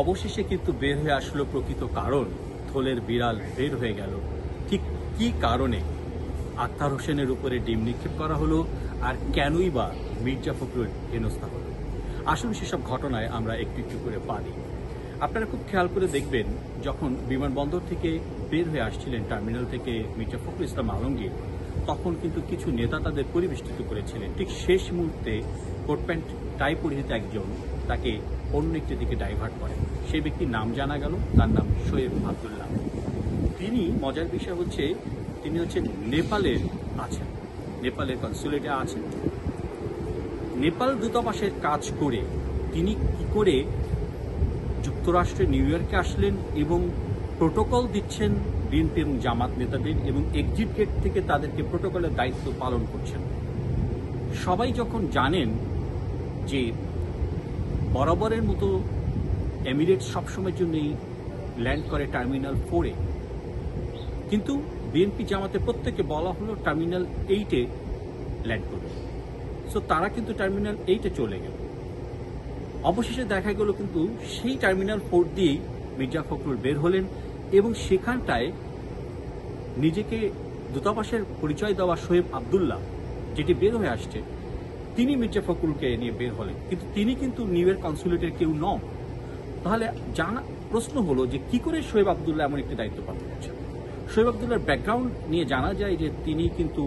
অবশেষে কিন্তু বের হয়ে আসলো প্রকৃত কারণ। থলের বিড়াল বের হয়ে গেল। ঠিক কি কারণে আক্তার হোসেনের উপরে ডিম নিক্ষেপ করা হলো, আর কেনই বা মির্জা ফখরুল হেনস্থা হলো? আসুন সেসব ঘটনায় আমরা একটু একটু করে পারি। আপনারা খুব খেয়াল করে দেখবেন, যখন বিমানবন্দর থেকে বের হয়ে আসছিলেন টার্মিনাল থেকে মির্জা ফখরুল ইসলাম আলমগীর, তখন কিন্তু কিছু নেতা তাদের পরিবেষ্টিত করেছিলেন। ঠিক শেষ মুহূর্তে কোট প্যান্ট টাই পরিহিত একজন তাকে অন্য একটি দিকে ডাইভার্ট করেন। সেই ব্যক্তির নাম জানা গেল, তার নাম শোয়েব আবদুল্লাহ। তিনি, মজার বিষয় হচ্ছে, তিনি হচ্ছেন নেপালের আছেন, নেপালের কনসুলেটে আছেন। নেপাল দূতাবাসের কাজ করে তিনি কি করে যুক্তরাষ্ট্রের নিউ ইয়র্কে আসলেন এবং প্রোটোকল দিচ্ছেন বিএনপি এবং জামাত নেতাদের, এবং এক্সিট গেট থেকে তাদেরকে প্রোটোকলের দায়িত্ব পালন করছেন। সবাই যখন জানেন যে বরাবরের মতো এমিরেটস সবসময়ের জন্যই ল্যান্ড করে টার্মিনাল 4-এ, কিন্তু বিএনপি জামাতে প্রত্যেকে বলা হলো টার্মিনাল 8-এ ল্যান্ড করবে। সো তারা কিন্তু টার্মিনাল 8-এ চলে গেল। অবশেষে দেখা গেল কিন্তু সেই টার্মিনাল 4 দিয়েই মির্জা ফখরুল বের হলেন, এবং সেখানটায় নিজেকে দূতাবাসের পরিচয় দেওয়া শোয়েব আবদুল্লাহ, যেটি বের হয়ে আসছে, তিনি মির্জা ফখরুলকে নিয়ে বের হলেন, কিন্তু তিনি কিন্তু নিউ ইয়র্ক কনসুলেটের কেউ নন। তাহলে প্রশ্ন হলো যে কি করে শোয়েব আবদুল্লাহ এমন একটি দায়িত্ব পালন করছেন? শোয়েব আবদুল্লাহর ব্যাকগ্রাউন্ড নিয়ে জানা যায় যে তিনি কিন্তু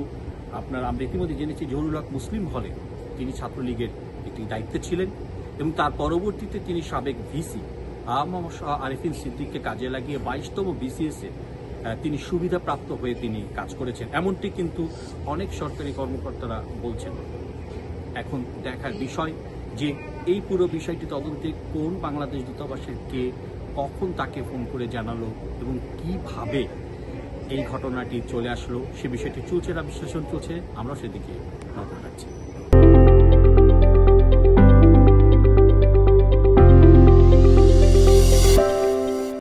আমরা ইতিমধ্যে জেনেছি জহুরুল হক মুসলিম হলে তিনি ছাত্রলীগের একটি দায়িত্বে ছিলেন, এবং তার পরবর্তীতে তিনি সাবেক ভিসি আরিফিন সিদ্দিককে কাজে লাগিয়ে 22তম বিসিএস-এ তিনি সুবিধাপ্রাপ্ত হয়ে তিনি কাজ করেছেন, এমনটি কিন্তু অনেক সরকারি কর্মকর্তারা বলছেন। এখন দেখার বিষয় যে এই পুরো বিষয়টি তদন্তে কোন বাংলাদেশ দূতাবাসের কে কখন তাকে ফোন করে জানালো এবং কিভাবে এই ঘটনাটি চলে আসলো, সে বিষয়টি চলছে না, বিশ্লেষণ চলছে, আমরা সেদিকে নজর রাখছি।